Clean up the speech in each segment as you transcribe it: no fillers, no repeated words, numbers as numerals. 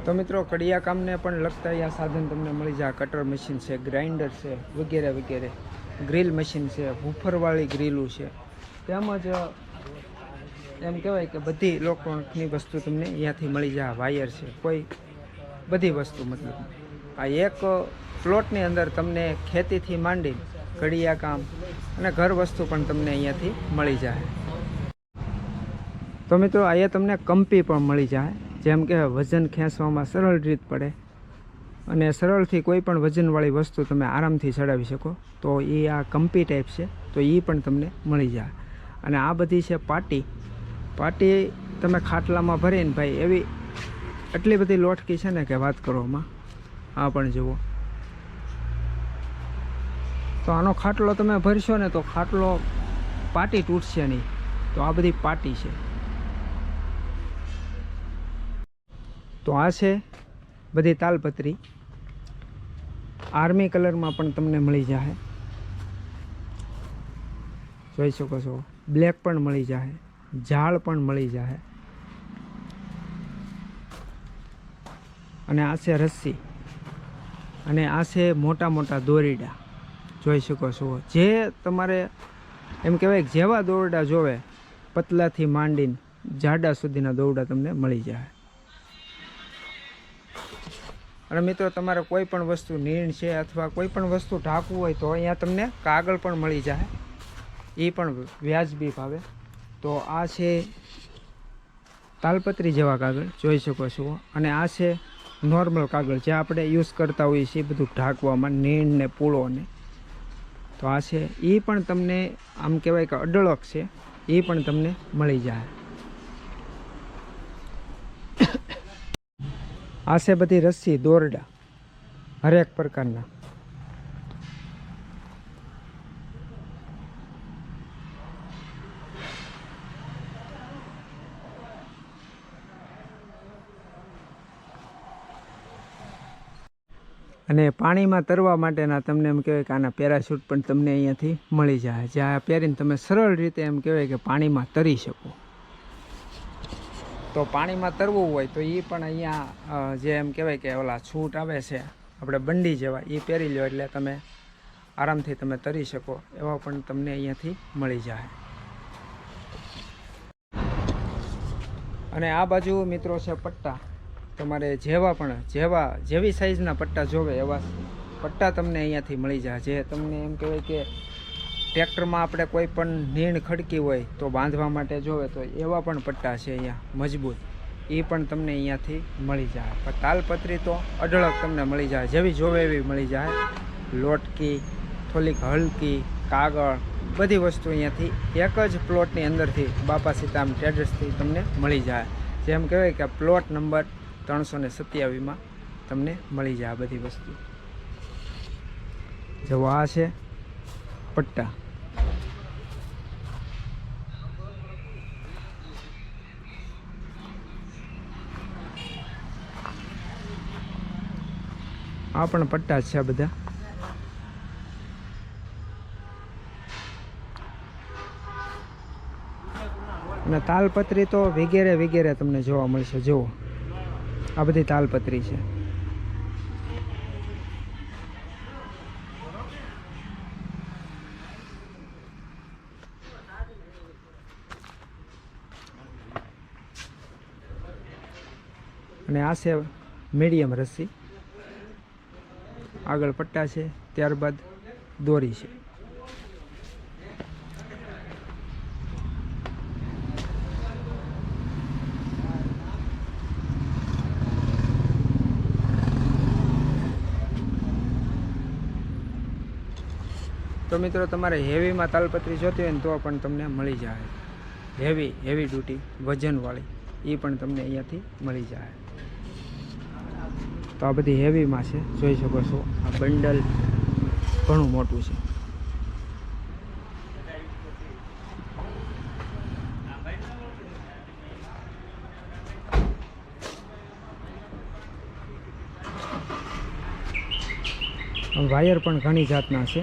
तो मित्रों कड़िया काम ने पण लगता है साधन तमने मळी जाए। कटर मशीन है, ग्राइंडर है, वगैरह वगैरह ग्रिल मशीन है, वूफरवाળી ग्रिलू है, તેમજ એમ કહેવાય કે બધી ઇલેક્ટ્રોનિકની વસ્તુ તમને અહીંયાથી મળી જાય। વાયર છે, કોઈ બધી વસ્તુ મતલબ આ એક પ્લોટની અંદર તમને ખેતીથી માંડી કડિયા કામ અને ઘર વસ્તુ પણ તમને અહીંયાથી મળી જાય। તો મિત્રો અહીંયા તમને કંપી પણ મળી જાય, જેમ કે વજન ખેંચવામાં સરળ રીત પડે અને સરળથી કોઈ પણ વજનવાળી વસ્તુ તમે આરામથી ચડાવી શકો। તો એ આ કંપી ટાઈપ છે, તો એ પણ તમને મળી જાય। અને આ બધી છે પાટી તમે ખાટલામાં ભરીને ભાઈ એવી એટલી બધી લોટકી છે ને કે વાત કરવામાં। આ પણ જુઓ, તો આનો ખાટલો તમે ભરશો ને તો ખાટલો પાટી તૂટશે નહીં। તો આ બધી પાટી છે। તો આ છે બધી તાલપત્રી, આર્મી કલરમાં પણ તમને મળી જાય, જોઈ શકો છો। બ્લેક પણ મળી જાય, ઝાડ પણ મળી જાય। અને આ છે રસ્સી અને આ છે મોટા મોટા દોરડા, જોઈ શકો છો। જે તમારે એમ કહેવાય કે જેવા દોરડા જોવે પતલાથી માંડીને જાડા સુધીના દોરડા તમને મળી જાય। અને મિત્રો તમારે કોઈ પણ વસ્તુ નીણ છે અથવા કોઈ પણ વસ્તુ ઢાંકવું હોય તો અહીંયા તમને કાગળ પણ મળી જાય, એ પણ વ્યાજબી ભાવે। તો આ છે તાલપત્રી જેવા કાગળ, જોઈ શકો છો। અને આ છે નોર્મલ કાગળ જે આપણે યુઝ કરતા હોઈએ છીએ બધું ઢાંકવામાં, નીણ ને પૂળો ને। તો આ છે, એ પણ તમને આમ કહેવાય કે અડળક છે, એ પણ તમને મળી જાય। આ છે બધી રસ્સી દોરડા હરેક પ્રકારના। અને પાણીમાં તરવા માટેના તમને એમ કહેવાય કે આના પેરાશૂટ પણ તમને અહીંયાથી મળી જાય, જ્યાં પહેરીને તમે સરળ રીતે એમ કહેવાય કે પાણીમાં તરી શકો। તો પાણીમાં તરવું હોય તો એ પણ અહીંયા જે એમ કહેવાય કે ઓલા છૂટ આવે છે આપણે બંડી જેવા, એ પહેરી લો એટલે તમે આરામથી તમે તરી શકો, એવા પણ તમને અહીંયાથી મળી જાય। અને આ બાજુ મિત્રો છે પટ્ટા, તમારે જેવી સાઈઝના પટ્ટા જોવે એવા પટ્ટા તમને અહીંયાથી મળી જાય। જે તમને એમ કહેવાય કે ટ્રેક્ટરમાં આપણે કોઈ પણ નીણ ખડકી હોય તો બાંધવા માટે જોવે તો એવા પણ પટ્ટા છે અહીંયા મજબૂત, એ પણ તમને અહીંયાથી મળી જાય। પણ તાલપત્રી તો અઢળક તમને મળી જાય, જેવી જોવે એવી મળી જાય। લોટકી, થોડીક હલકી, કાગળ, બધી વસ્તુ અહીંયાથી એક જ પ્લોટની અંદરથી બાપા સીતારામ ટ્રેડર્સથી તમને મળી જાય। જેમ કહેવાય કે પ્લોટ નંબર 327 તમને મળી જાય આ બધી વસ્તુ। જો આ છે પટ્ટા, આ પણ પટ્ટા છે બધા। અને તાલપત્રી તો વગેરે વગેરે તમને જોવા મળશે। જુઓ આ બધી તાલપત્રી છે। અને આ છે મીડિયમ રસ્સી, આગળ પટ્ટા છે, ત્યારબાદ દોરી છે। તો મિત્રો તમારે હેવીમાં તાલપત્રી જોતી હોય ને તો પણ તમને મળી જાય। હેવી ડ્યુટી વજનવાળી એ પણ તમને અહીંયાથી મળી જાય। તો આ બધી હેવીમાં છે, જોઈ શકો છો। આ બંડલ ઘણું મોટું છે। વાયર પણ ઘણી જાતના છે।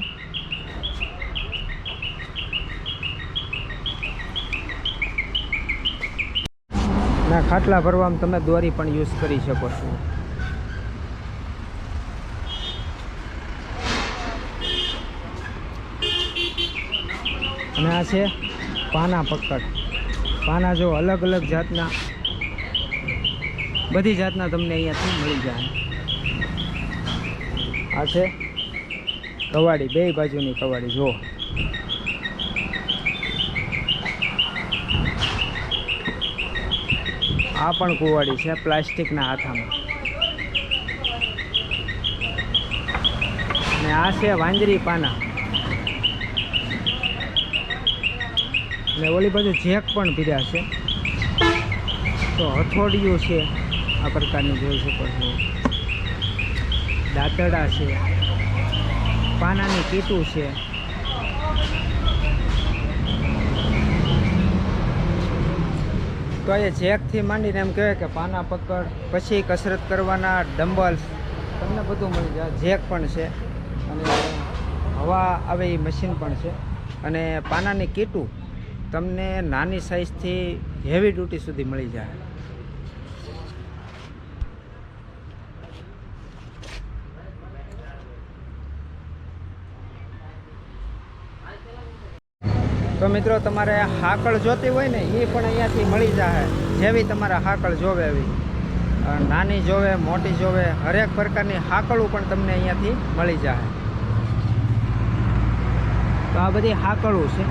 અને ખાટલા ભરવામાં તમે દોરી પણ યુઝ કરી શકો છો. અને આ છે પાના પકડ. પાના જો અલગ અલગ જાતના, બધી જાતના તમને અહીંયાથી મળી જાય. આ છે કવાડી, બે બાજુની કવાડી જો. આ પણ કુવાડી છે પ્લાસ્ટિકના હાથામાં. અને આ છે વાંદરી પાના. અને ઓલી બાજુ જેક પણ પીધા છે. તો હથોડિયું છે આ પ્રકારની જોઈ શકો છો. દાંતડા છે, પાનાની કીટું છે. તો એ જેકથી માંડીને એમ કહેવાય કે પાના પકડ, પછી કસરત કરવાના ડમ્બલ્સ તમને બધું મળી જાય. જેક પણ છે અને હવા આવે એ મશીન પણ છે. અને પાનાની કીટું તમને નાની સાઇઝથી હેવી ડ્યુટી સુધી મળી જાય. તો મિત્રો તમારે હાકળ જોતી હોય ને એ પણ અહીંયાથી મળી જાય. જેવી તમારે હાકળ જોવે એવી, નાની જોવે મોટી જોવે, હરેક પ્રકારની હાકળું પણ તમને અહીંયાથી મળી જાય. તો આ બધી હાકળું છે.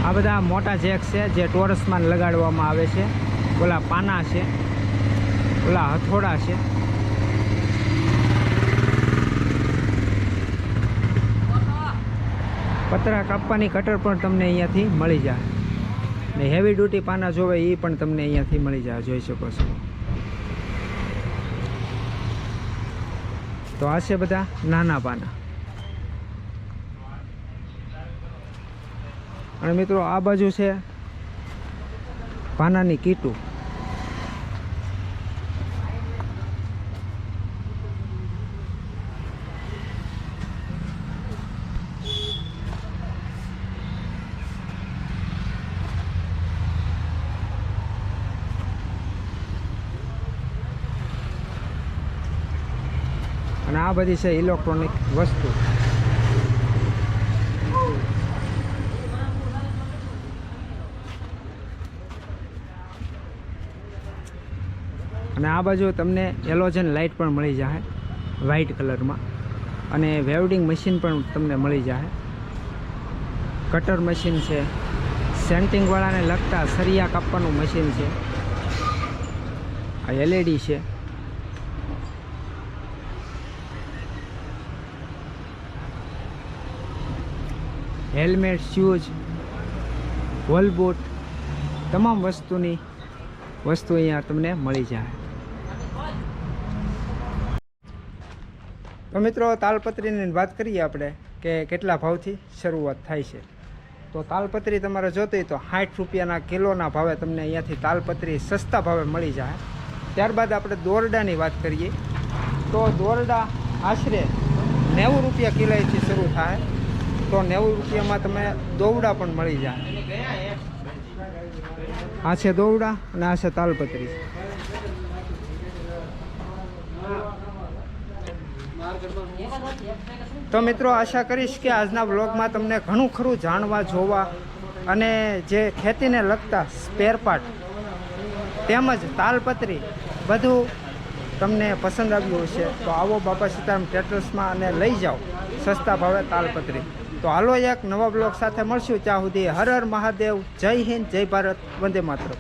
આ બધા મોટા જેક છે જે ટોરસમાં લગાડવામાં આવે છે. ઓલા પાના છે, ઓલા હથોડા છે. પતરા કાપવાની કટર પણ તમને અહીંયાથી મળી જાય. ને હેવી ડ્યુટી પાના જોવે એ પણ તમને અહીંયાથી મળી જાય, જોઈ શકો છો. તો આ છે બધા નાના પાના. અને મિત્રો આ બાજુ છે પાનાની કીટું. અને આ બધી છે ઇલેક્ટ્રોનિક વસ્તુ. અને આ બાજુ તમને એલોજન લાઇટ પણ મળી જાય વ્હાઇટ કલરમાં. અને વેલ્ડિંગ મશીન પણ તમને મળી જાય. કટર મશીન છે, સેન્ટિંગવાળાને લગતા સરિયા કાપવાનું મશીન છે. આ એલઈડી છે. હેલ્મેટ, શૂઝ, વોલ બૂટ, તમામ વસ્તુની વસ્તુ અહીંયા તમને મળી જાય. તો મિત્રો તાલપત્રીની વાત કરીએ આપણે કે કેટલા ભાવથી શરૂઆત થાય છે. તો તાલપત્રી તમારે જોતી તો 60 રૂપિયાના કિલોના ભાવે તમને અહીંયાથી તાલપત્રી સસ્તા ભાવે મળી જાય. ત્યારબાદ આપણે દોરડાની વાત કરીએ તો દોરડા આશરે 90 રૂપિયા કિલોથી શરૂ થાય. તો 90 રૂપિયામાં તમે દોવડા પણ મળી જાય. આ છે દોવડા અને આ છે તાલપત્રી. તો મિત્રો આશા કરીશ કે આજના બ્લોગમાં તમને ઘણું ખરું જાણવા, જોવા અને જે ખેતીને લગતા સ્પેર પાર્ટ તેમજ તાલપત્રી બધું તમને પસંદ આવ્યું હશે. તો આવો બાપા સીતારામ ટ્રેક્ટર્સમાં અને લઈ જાઓ સસ્તા ભાવે તાલપત્રી. તો હાલો એક નવા બ્લોગ સાથે મળશું. ત્યાં સુધી હર હર મહાદેવ, જય હિન્દ, જય ભારત, વંદે માતરમ.